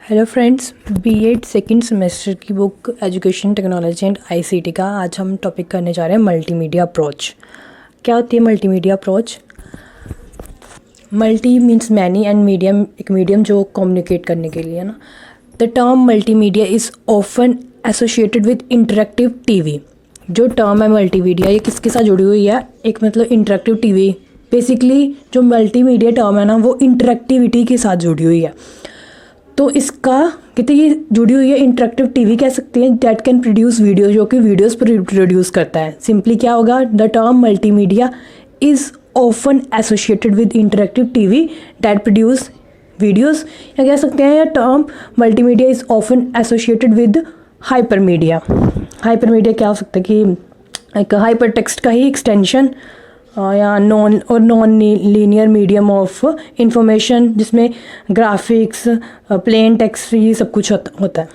Hello friends, B Ed second semester की book education technology and ICT का आज हम टॉपिक करने जा रहे हैं मल्टीमीडिया अप्रोच। क्या होती है multimedia approach? Multi means many and medium एक मीडियम जो कम्युनिकेट करने के लिए है ना। The term multimedia is often associated with interactive TV. जो टर्म है मल्टीमीडिया ये किसके साथ जुड़ी हुई है? एक मतलब इंटरेक्टिव टीवी। बेसिकली जो मल्टीमीडिया टर्म है ना वो इंटरेक्टिविटी के साथ जुड़ी हुई है। तो इसका कहते ये जुड़ी हुई है इंटरेक्टिव टीवी कह सकते हैं दैट कैन प्रोड्यूस वीडियो, जो कि वीडियोस प्रोड्यूस करता है। सिंपली क्या होगा? The term multimedia is often associated with interactive TV that produce videos, या कह सकते हैं term multimedia is often associated with hypermedia. Hypermedia क्या हो सकता है कि एक हाइपर टेक्स्ट का ही एक्सटेंशन या non linear medium of information जिसमें ग्राफिक्स, प्लेन टेक्स्ट ये सब कुछ होता है।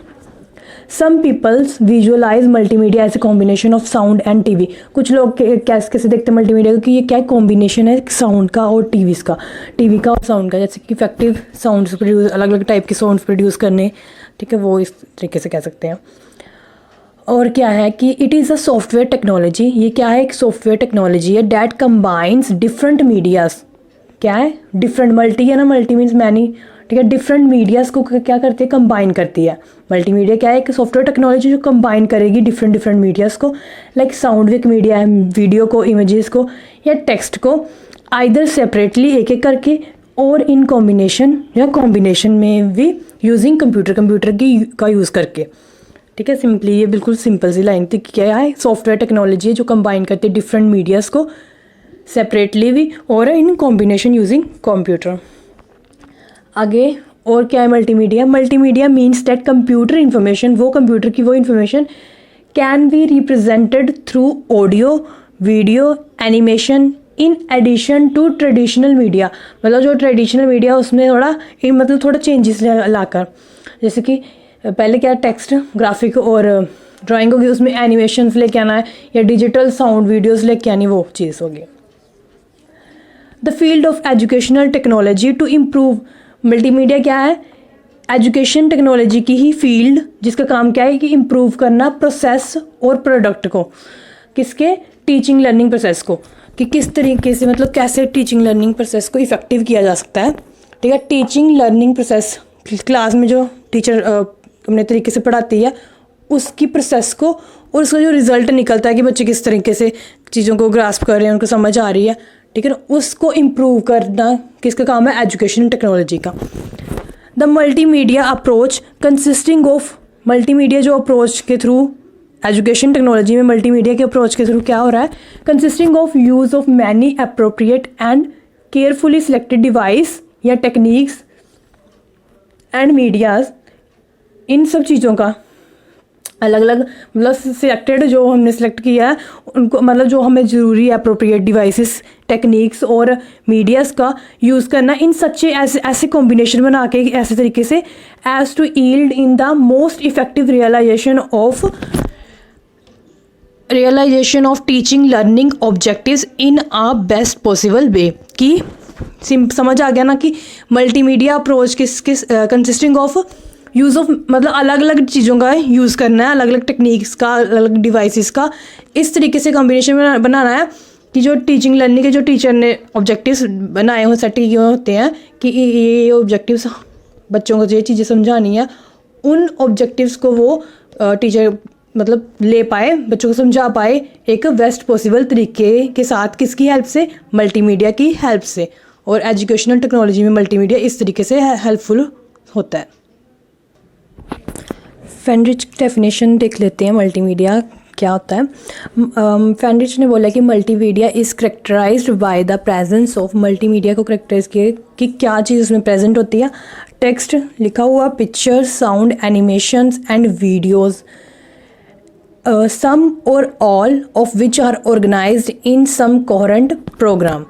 Some peoples visualise multimedia as a combination of sound and TV. कुछ लोग कैसे देखते हैं मल्टीमीडिया को कि ये क्या कॉम्बिनेशन है साउंड का और टीवी का और साउंड का, जैसे कि इफेक्टिव साउंड्स प्रोड्यूस, अलग अलग टाइप के साउंड्स प्रोड्यूस करने, ठीक है, वो इस तरीके से कह सकते हैं। और क्या है कि it is a software technology. ये क्या है? एक सॉफ्टवेयर टेक्नोलॉजी है डैट कंबाइंस डिफरेंट मीडियाज़। क्या है? डिफरेंट, मल्टी है ना, मल्टी मीन्स मैनी, ठीक है। डिफरेंट मीडियाज़ को क्या करती है? कंबाइन करती है। मल्टीमीडिया क्या है? एक सॉफ्टवेयर टेक्नोलॉजी जो कंबाइन करेगी डिफरेंट मीडियाज़ को, लाइक साउंड एक मीडिया है, वीडियो को, इमेजेस को या टेक्स्ट को, आइदर सेपरेटली एक एक करके और इन कॉम्बिनेशन या कॉम्बिनेशन में भी यूजिंग कंप्यूटर का यूज़ करके, ठीक है। सिंपली ये बिल्कुल सिंपल सी लाइन थी। क्या है? सॉफ्टवेयर टेक्नोलॉजी है जो कंबाइन करते हैं डिफरेंट मीडियाज़ को सेपरेटली भी और इन कॉम्बिनेशन यूजिंग कंप्यूटर। आगे और क्या है multimedia? Multimedia means that computer information, वो कंप्यूटर की वो information can be represented through audio, video, animation in addition to traditional media. मतलब जो ट्रेडिशनल मीडिया उसमें थोड़ा चेंजेस लाकर, जैसे कि पहले क्या टेक्स्ट, ग्राफिक और ड्राइंग होगी, उसमें एनिमेशंस लेके आना है या डिजिटल साउंड वीडियोस लेके आनी, वो चीज़ होगी। The field of educational technology to improve. Multimedia क्या है? एजुकेशन टेक्नोलॉजी की ही फील्ड जिसका काम क्या है कि इम्प्रूव करना प्रोसेस और प्रोडक्ट को, किसके? टीचिंग लर्निंग प्रोसेस को, कि किस तरीके से मतलब कैसे टीचिंग लर्निंग प्रोसेस को इफेक्टिव किया जा सकता है, ठीक है। टीचिंग लर्निंग प्रोसेस क्लास में जो टीचर अपने तरीके से पढ़ाती है उसकी प्रोसेस को और उसका जो रिज़ल्ट निकलता है कि बच्चे किस तरीके से चीज़ों को ग्रास्प कर रहे हैं, उनको समझ आ रही है, ठीक है ना, उसको इम्प्रूव करना किसका काम है? एजुकेशन टेक्नोलॉजी का। The multimedia approach consisting of, multimedia जो अप्रोच के थ्रू एजुकेशन टेक्नोलॉजी में मल्टीमीडिया के अप्रोच के थ्रू क्या हो रहा है? Consisting of use of many appropriate and carefully selected device या टेक्निक्स एंड मीडियाज़। इन सब चीज़ों का अलग अलग मतलब सिलेक्टेड जो हमने सेलेक्ट किया है उनको, मतलब जो हमें ज़रूरी है अप्रोप्रिएट डिवाइसेस, टेक्निक्स और मीडियाज़ का यूज़ करना इन सच्चे ऐसे कॉम्बिनेशन बना के ऐसे तरीके से as to yield in the most effective realization of teaching learning objectives in a best possible way. कि समझ आ गया ना कि मल्टीमीडिया अप्रोच किस कंसिस्टिंग ऑफ यूज़ ऑफ, मतलब अलग अलग चीज़ों का यूज़ करना है, अलग अलग टेक्निक्स का, अलग अलग डिवाइसेस का, इस तरीके से कॉम्बिनेशन बनाना है कि जो टीचिंग लर्निंग के जो टीचर ने ऑब्जेक्टिव्स बनाए हो, सेट किए होते हैं कि ये ऑब्जेक्टिव्स बच्चों को ये चीज़ें समझानी है, उन ऑब्जेक्टिव्स को वो टीचर मतलब ले पाए, बच्चों को समझा पाए एक बेस्ट पॉसिबल तरीके के साथ। किसकी हेल्प से? मल्टीमीडिया की हेल्प से। और एजुकेशनल टेक्नोलॉजी में मल्टीमीडिया इस तरीके से हेल्पफुल होता है। फैनरिच डेफिनेशन देख लेते हैं मल्टीमीडिया क्या होता है। फैनरिच ने बोला कि multimedia is characterised by the presence of, multimedia को करेक्टराइज किया कि क्या चीज़ उसमें प्रेजेंट होती है? टेक्स्ट लिखा हुआ, picture, sound, animations and videos, some or all of which are organised in some coherent programme.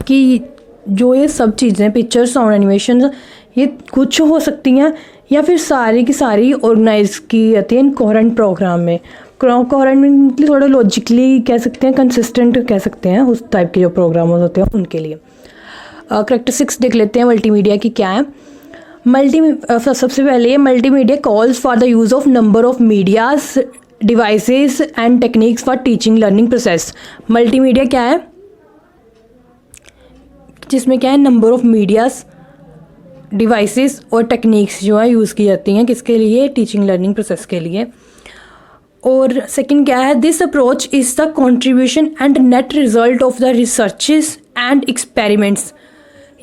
कि जो ये सब चीज़ें पिक्चर, साउंड, एनिमेशन, ये कुछ हो सकती हैं या फिर सारी की सारी ऑर्गेनाइज की जाती है इन कोहेरेंट प्रोग्राम में। कोहेरेंट में थोड़ा लॉजिकली कह सकते हैं, कंसिस्टेंट कह सकते हैं, उस टाइप के जो प्रोग्राम होते हैं उनके लिए। करेक्टरिस्टिक्स देख लेते हैं मल्टीमीडिया की क्या है। सबसे पहले multimedia calls for the use of number of medias devices and techniques for teaching learning process. Multimedia क्या है, जिसमें क्या है नंबर ऑफ मीडियाज डिवाइसेस और टेक्निक्स जो है यूज़ की जाती हैं किसके लिए, टीचिंग लर्निंग प्रोसेस के लिए। और सेकंड क्या है, this approach is the contribution and net result of the researches and experiments.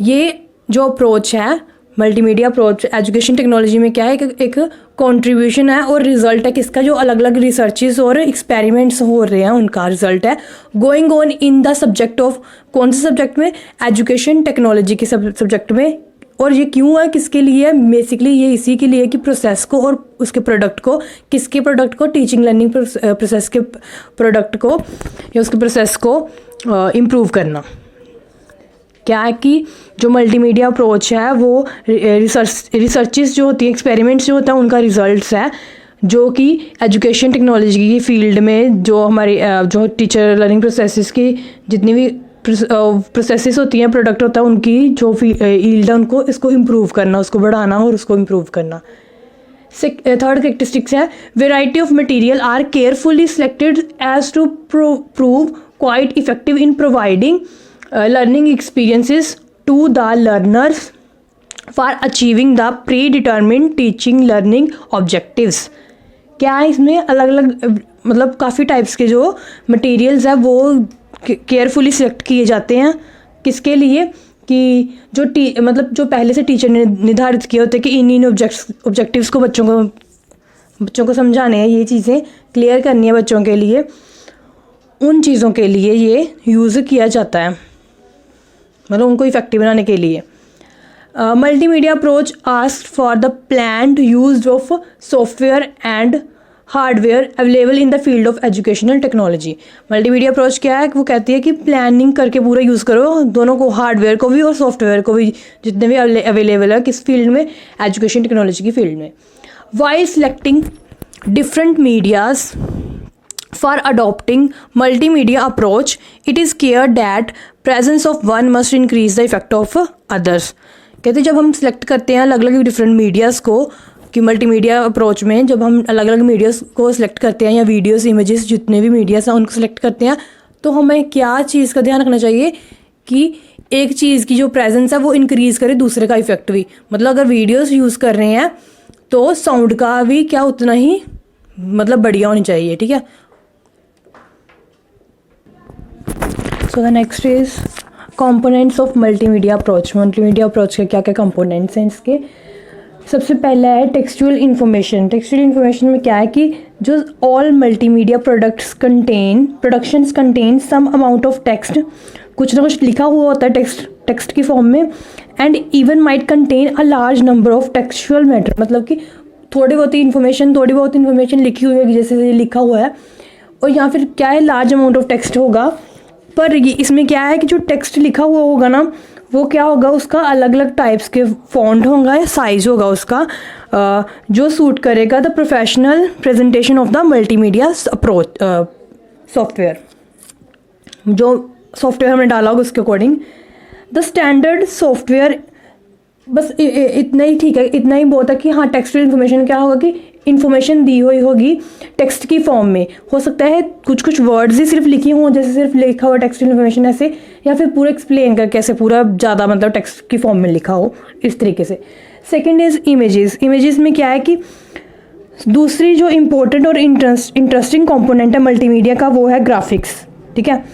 ये जो अप्रोच है मल्टीमीडिया अप्रोच एजुकेशन टेक्नोलॉजी में क्या है, एक कंट्रीब्यूशन है और रिजल्ट है किसका, जो अलग अलग रिसर्चेस और एक्सपेरिमेंट्स हो रहे हैं उनका रिजल्ट है going on in the subject of, कौन से सब्जेक्ट में, एजुकेशन टेक्नोलॉजी के सब्जेक्ट में। और ये क्यों है, किसके लिए, बेसिकली ये इसी के लिए कि प्रोसेस को और उसके प्रोडक्ट को, किसके प्रोडक्ट को, टीचिंग लर्निंग प्रोसेस के प्रोडक्ट को या उसके प्रोसेस को इम्प्रूव करना। क्या है कि जो मल्टीमीडिया अप्रोच है वो रिसर्चेस जो होती है, एक्सपेरिमेंट्स जो होता है उनका रिजल्ट्स है, जो कि एजुकेशन टेक्नोलॉजी की फील्ड में जो हमारी जो टीचर लर्निंग प्रोसेसेस की जितनी भी प्रोसेसेस होती हैं, प्रोडक्ट होता है, उनकी जो यील्ड है उनको इसको इम्प्रूव करना, उसको बढ़ाना और उसको इम्प्रूव करना। थर्ड करेक्टरिस्टिक्स है, variety of material are carefully selected as to prove quite effective in providing learning experiences to the learners for achieving the predetermined teaching learning objectives। क्या है इसमें अलग अलग मतलब काफ़ी टाइप्स के जो मटेरियल्स है वो केयरफुली सिलेक्ट किए जाते हैं, किसके लिए कि जो मतलब जो पहले से टीचर ने निर्धारित किए होते हैं कि इन ऑब्जेक्टिव्स को बच्चों को समझाने हैं, ये चीज़ें क्लियर करनी है बच्चों के लिए, उन चीज़ों के लिए ये यूज़ किया जाता है, मतलब उनको इफेक्टिव बनाने के लिए। Multimedia approach ask for the planned use of software and hardware available in the field of educational technology. Multimedia approach क्या है, वो कहती है कि प्लानिंग करके पूरा यूज़ करो दोनों को, हार्डवेयर को भी और सॉफ्टवेयर को भी, जितने भी अवेलेबल है किस फील्ड में, एजुकेशन टेक्नोलॉजी की फील्ड में। While selecting different medias for adopting multimedia approach, it is clear that presence of one must increase the effect of others। कहते जब हम सिलेक्ट करते हैं अलग अलग डिफरेंट मीडियाज़ को, कि मल्टीमीडिया अप्रोच में जब हम अलग अलग मीडियाज़ को सिलेक्ट करते हैं या वीडियोस इमेजेस जितने भी मीडियाज़ हैं उनको सिलेक्ट करते हैं, तो हमें क्या चीज़ का ध्यान रखना चाहिए कि एक चीज़ की जो प्रेजेंस है वो इंक्रीज़ करे, दूसरे का इफेक्ट भी, मतलब अगर वीडियोज़ यूज़ कर रहे हैं तो साउंड का भी क्या उतना ही मतलब बढ़िया होनी चाहिए, ठीक है। So the next is components of multimedia approach. Multimedia approach के क्या क्या कंपोनेंट्स हैं इसके। सबसे पहला है टेक्सचुअल इन्फॉर्मेशन। टेक्सचुअल इन्फॉर्मेशन में क्या है कि जो all multimedia productions contain some amount of text, कुछ ना कुछ लिखा हुआ होता है टेक्स्ट की फॉर्म में, and even might contain a large number of textual matter, मतलब कि थोड़ी बहुत इन्फॉर्मेशन लिखी हुई है जैसे लिखा हुआ है, और या फिर क्या है लार्ज अमाउंट ऑफ टेक्स्ट होगा, पर ये इसमें क्या है कि जो टेक्स्ट लिखा हुआ होगा ना वो क्या होगा, उसका अलग अलग टाइप्स के फॉन्ट होगा या साइज़ होगा उसका, जो सूट करेगा the professional presentation of the multimedia approach software. जो सॉफ्टवेयर हमने डाला होगा उसके अकॉर्डिंग द स्टैंडर्ड सॉफ्टवेयर, बस इतना ही ठीक है, इतना ही बहुत है कि हाँ टेक्सचुअल इन्फॉर्मेशन क्या होगा कि इन्फॉर्मेशन दी हुई होगी टेक्स्ट की फॉर्म में, हो सकता है कुछ वर्ड्स ही सिर्फ लिखी हों, जैसे सिर्फ लिखा हुआ टेक्सचुअल इन्फॉर्मेशन ऐसे, या फिर पूरा एक्सप्लेन करके ऐसे पूरा ज़्यादा मतलब टेक्स्ट की फॉर्म में लिखा हो, इस तरीके से। सेकेंड इज़ इमेजेस में क्या है कि दूसरी जो इम्पोर्टेंट और इंटरेस्टिंग कंपोनेंट है मल्टीमीडिया का वो है ग्राफिक्स, ठीक है।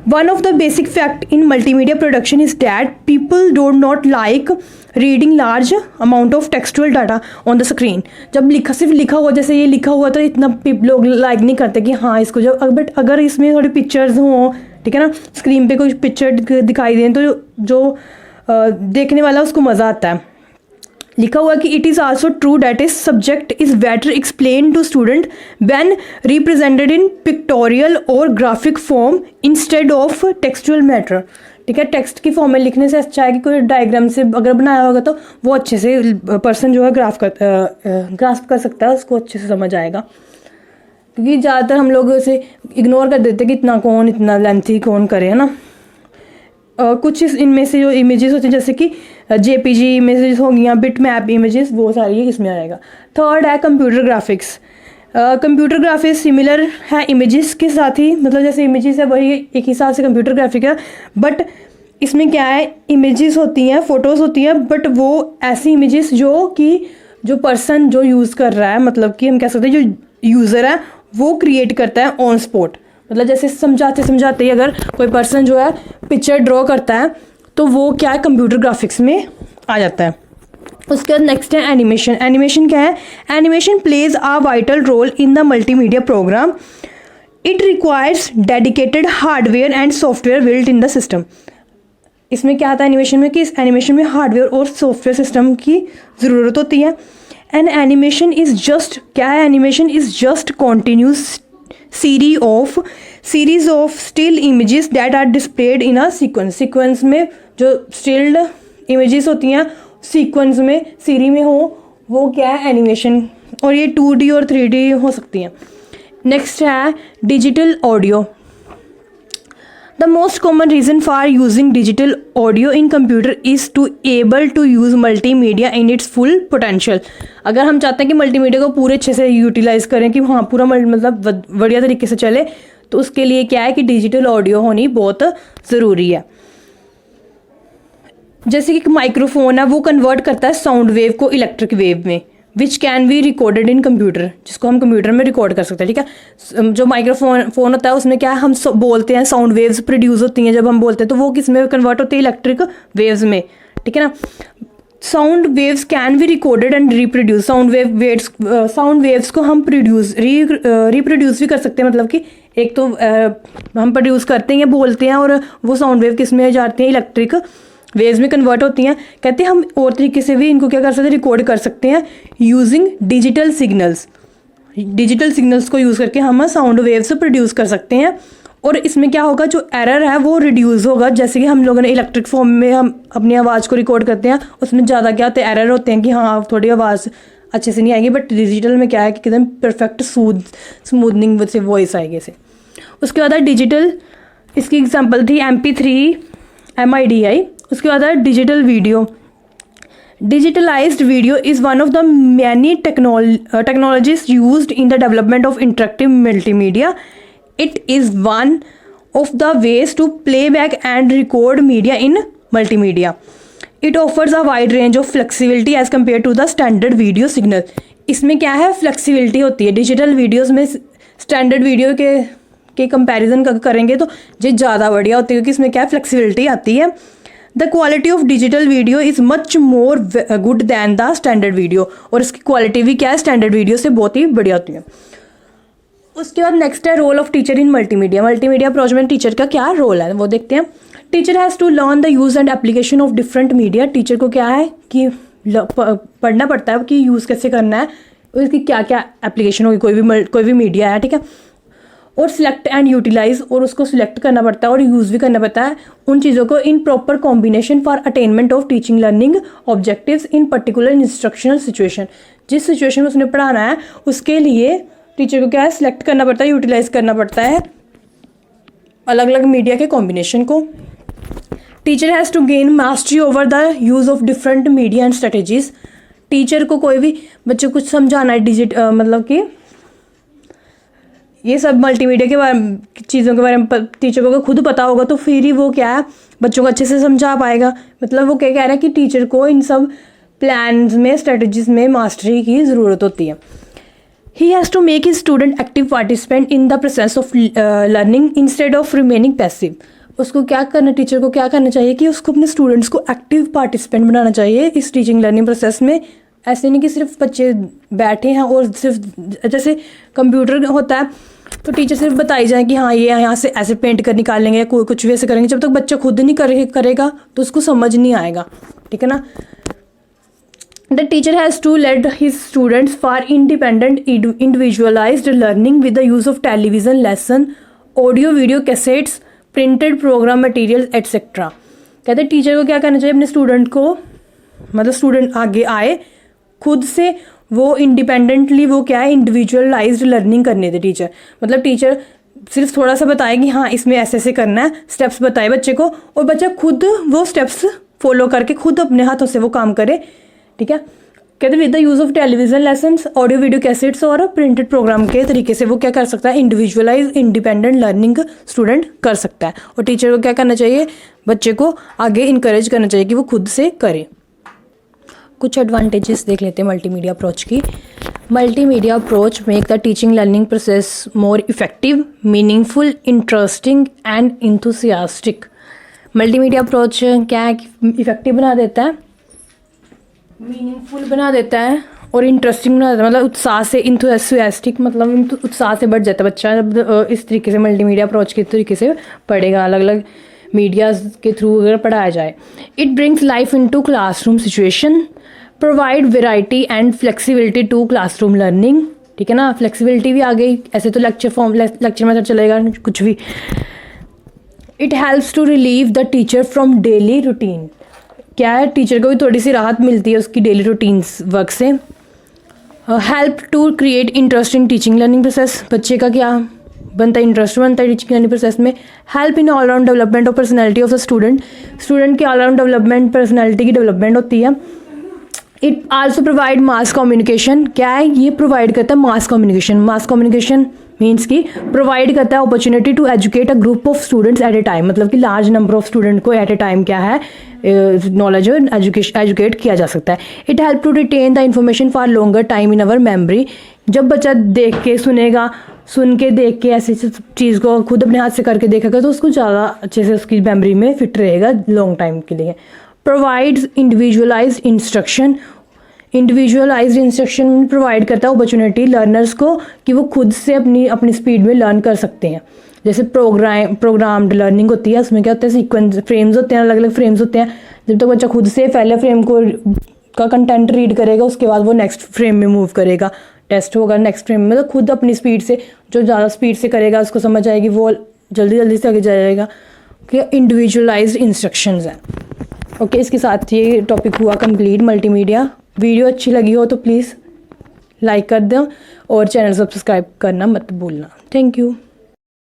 One of the basic fact in multimedia production is that people don't not like reading large amount of textual data on the screen. जब सिर्फ लिखा हुआ, जैसे ये लिखा हुआ तो इतना लोग लाइक नहीं करते कि हाँ इसको जब, बट अगर इसमें थोड़ी पिक्चर्स हों, ठीक है ना, स्क्रीन पे कोई पिक्चर दिखाई दें तो जो देखने वाला उसको मज़ा आता है। लिखा हुआ कि it is also true that is subject is better explain to student when represented in pictorial or graphic form instead of textual matter, ठीक है। टेक्स्ट की फॉर्म में लिखने से अच्छा है कि कोई डायग्राम से अगर बनाया होगा तो वो अच्छे से पर्सन जो है ग्रास्प कर सकता है, उसको अच्छे से समझ आएगा। क्योंकि ज़्यादातर हम लोग इसे इग्नोर कर देते हैं कि इतना लेंथी कौन करे, है ना। कुछ इनमें से जो इमेजेस होती हैं जैसे कि जेपीजी इमेजेस हो गई, बिट मैप इमेजेस, वो सारी इसमें आएगा। थर्ड है computer graphics. Computer graphics similar है इमेजेस के साथ ही, मतलब जैसे इमेजेस है वही एक हिसाब से कंप्यूटर ग्राफिक है, बट इसमें क्या है, इमेजेस होती हैं, फ़ोटोज़ होती हैं, बट वो ऐसी इमेजेस जो कि जो पर्सन जो यूज़ कर रहा है, मतलब कि हम कह सकते हैं जो यूज़र है वो क्रिएट करता है ऑन स्पॉट। मतलब जैसे समझाते समझाते ही अगर कोई पर्सन जो है पिक्चर ड्रॉ करता है तो वो क्या है, कंप्यूटर ग्राफिक्स में आ जाता है। उसके बाद नेक्स्ट है एनिमेशन। एनिमेशन क्या है, animation plays a vital role in the multimedia program. It requires dedicated hardware and software built in the system. इसमें क्या आता है एनिमेशन में कि इस एनिमेशन में हार्डवेयर और सॉफ्टवेयर सिस्टम की ज़रूरत होती है। एंड एनिमेशन इज़ जस्ट, क्या है, animation is just continuous series of still images that are displayed in a sequence. Sequence में जो स्टिल्ड इमेजेस होती हैं सीक्वेंस में सीरी में हो, वो क्या है, एनिमेशन। और ये 2D और 3D हो सकती हैं। नेक्स्ट है digital audio. The most common reason for using digital audio in computer is to able to use multimedia in its full potential। अगर हम चाहते हैं कि मल्टीमीडिया को पूरे अच्छे से यूटिलाइज करें कि हाँ पूरा मतलब बढ़िया तरीके से चले, तो उसके लिए क्या है कि डिजिटल ऑडियो होनी बहुत ज़रूरी है। जैसे कि माइक्रोफोन है वो कन्वर्ट करता है साउंड वेव को इलेक्ट्रिक वेव में, which can be recorded in computer, जिसको हम कंप्यूटर में रिकॉर्ड कर सकते हैं। ठीक है, जो माइक्रोफोन होता है उसमें क्या है, हम बोलते हैं, साउंड वेव्स प्रोड्यूस होती हैं जब हम बोलते हैं, तो वो किस में कन्वर्ट होती है, इलेक्ट्रिक वेव्स में। ठीक है ना, sound waves can be recorded and reproduce. Sound waves को हम रिप्रोड्यूस भी कर सकते हैं, मतलब कि एक तो हम प्रोड्यूस करते हैं, बोलते हैं, और वो साउंड वेव किस में जाती हैं, इलेक्ट्रिक वेव्स में कन्वर्ट होती हैं। कहते हैं हम और तरीके से भी इनको क्या कर सकते हैं, रिकॉर्ड कर सकते हैं using digital signals. Digital signals को यूज़ करके हम साउंड वेव्स प्रोड्यूस कर सकते हैं। और इसमें क्या होगा, जो एरर है वो रिड्यूस होगा। जैसे कि हम लोगों ने इलेक्ट्रिक फॉर्म में हम अपनी आवाज़ को रिकॉर्ड करते हैं, उसमें ज़्यादा क्या होते हैं, एरर होते हैं कि हाँ थोड़ी आवाज़ अच्छे से नहीं आएगी, बट डिजिटल में क्या है कि एकदम परफेक्ट स्मूथनिंग से वॉइस आएगी इसे। उसके बाद डिजिटल, इसकी एग्जाम्पल थी MP3 MIDI। उसके बाद है digital video. Digitalized video is one of the many technologies used in the development of interactive multimedia. It is one of the ways to play back and record media in multimedia. It offers a wide range of flexibility as compare to the standard video signal. इसमें क्या है, flexibility होती है। Digital videos में standard video के comparison करेंगे तो ये ज़्यादा बढ़िया होती है, क्योंकि इसमें क्या है, फ्लेक्सिबिलिटी आती है। The quality of digital video is much more good than the standard video. और इसकी क्वालिटी भी क्या है, स्टैंडर्ड वीडियो से बहुत ही बढ़िया होती है। उसके बाद नेक्स्ट है role of teacher in multimedia. Multimedia project में टीचर का क्या रोल है वो देखते हैं। Teacher has to learn the use and application of different media. Teacher को क्या है कि पढ़ना पड़ता है कि यूज़ कैसे करना है, उसकी क्या क्या एप्लीकेशन होगी, कोई भी मीडिया है। ठीक है, और सिलेक्ट एंड यूटिलाइज, और उसको सिलेक्ट करना पड़ता है और यूज़ भी करना पड़ता है उन चीज़ों को in proper combination for attainment of teaching learning objectives in particular instructional situation. जिस सिचुएशन में उसने पढ़ाना है उसके लिए टीचर को क्या है, सिलेक्ट करना पड़ता है, यूटिलाइज करना पड़ता है अलग अलग मीडिया के कॉम्बिनेशन को। Teacher has to gain mastery over the use of different media and strategies. Teacher को कोई भी बच्चे को कुछ समझाना है मतलब कि ये सब मल्टीमीडिया के बारे में चीज़ों के बारे में टीचर को खुद पता होगा, तो फिर ही वो क्या है बच्चों को अच्छे से समझा पाएगा। मतलब वो क्या कह रहा है कि टीचर को इन सब प्लान्स में, स्ट्रेटजीज में मास्टरी की ज़रूरत होती है। He has to make his student active participant in the process of learning instead of remaining passive. उसको क्या करना, टीचर को क्या करना चाहिए कि उसको अपने स्टूडेंट्स को एक्टिव पार्टिसिपेंट बनाना चाहिए इस टीचिंग लर्निंग प्रोसेस में। ऐसे नहीं कि सिर्फ बच्चे बैठे हैं और सिर्फ जैसे कंप्यूटर होता है तो टीचर सिर्फ बताई जाए कि हाँ ये यहाँ से ऐसे पेंट कर निकालेंगे या कोई कुछ भी ऐसे करेंगे। जब तक बच्चा खुद नहीं करेगा तो उसको समझ नहीं आएगा। ठीक है ना। The teacher has to lead his students for independent individualized learning with the use of television lesson, audio video cassettes, printed program material etcetera. कहते हैं टीचर को क्या करना चाहिए, अपने स्टूडेंट को, मतलब स्टूडेंट आगे आए खुद से, वो इंडिपेंडेंटली वो क्या है, इंडिविजुअलाइज्ड लर्निंग करने दे टीचर। मतलब टीचर सिर्फ थोड़ा सा बताए कि हाँ इसमें ऐसे ऐसे करना है, स्टेप्स बताए बच्चे को, और बच्चा खुद वो स्टेप्स फॉलो करके खुद अपने हाथों से वो काम करे, ठीक है। कहते with the use of television lessons, audio video cassettes और प्रिंटेड प्रोग्राम के तरीके से वो क्या कर सकता है, इंडिविजुअलाइज इंडिपेंडेंट लर्निंग स्टूडेंट कर सकता है। और टीचर को क्या करना चाहिए, बच्चे को आगे इंकरेज करना चाहिए कि वो खुद से करे। कुछ एडवांटेजेस देख लेते हैं मल्टीमीडिया अप्रोच की। Multimedia approach make the teaching learning process more effective, meaningful, interesting and enthusiastic. Multimedia approach क्या है, इफेक्टिव बना देता है, मीनिंगफुल बना देता है और इंटरेस्टिंग बना देता है, मतलब उत्साह से, इंथुसियास्टिक मतलब उत्साह से बढ़ जाता है बच्चा जब इस तरीके से मल्टीमीडिया अप्रोच के तरीके से पढ़ेगा, अलग अलग मीडियाज़ के थ्रू अगर पढ़ाया जाए। It brings life into classroom situation, provide variety and flexibility to classroom learning, ठीक है ना, फ्लेक्सिबिलिटी भी आ गई, ऐसे तो लेक्चर मेथड चलेगा कुछ भी। It helps to relieve the teacher from daily routine, क्या है, टीचर को भी थोड़ी सी राहत मिलती है उसकी डेली रूटीन्स वर्क से। Help to create interest in teaching learning process, बच्चे का क्या बनता है, इंटरेस्ट बनता है टीचिंग लर्निंग प्रोसेस में। Help in all round development of personality of the student, student की ऑल राउंड डेवलपमेंट, पर्सनैलिटी की डेवलपमेंट होती है। It also provide mass communication, क्या है, ये प्रोवाइड करता है mass communication. Mass communication means कि प्रोवाइड करता है opportunity to educate a group of students at a time, मतलब कि लार्ज नंबर ऑफ स्टूडेंट को एट ए टाइम क्या है नॉलेज और एजुकेट किया जा सकता है। It help to retain the information for longer time in our memory, जब बच्चा देख के सुनेगा, सुन के देख के ऐसी चीज़ को खुद अपने हाथ से करके देखेगा तो उसको ज़्यादा अच्छे से उसकी मेमोरी में फिट रहेगा लॉन्ग टाइम के लिए। Provides individualised instruction, individualised instruction provide करता है अपॉर्चुनिटी लर्नर्स को कि वो खुद से अपनी स्पीड में लर्न कर सकते हैं। जैसे प्रोग्राम्ड लर्निंग होती है, उसमें क्या होता है, सीक्वेंस फ्रेम्स होते हैं, अलग अलग फ्रेम्स होते हैं। जब तक बच्चा खुद से पहले फ्रेम का कंटेंट रीड करेगा उसके बाद वो नेक्स्ट फ्रेम में मूव करेगा, टेस्ट होगा नेक्स्ट फ्रेम में, तो खुद अपनी स्पीड से, जो ज़्यादा स्पीड से करेगा उसको समझ आएगी, वो जल्दी जल्दी से आगे जाएगा, कि इंडिविजुअलाइज्ड इंस्ट्रक्शंस हैं। ओके, इसके साथ ये टॉपिक हुआ कंप्लीट मल्टीमीडिया। वीडियो अच्छी लगी हो तो प्लीज़ लाइक कर दो और चैनल सब्सक्राइब करना मत भूलना। Thank you.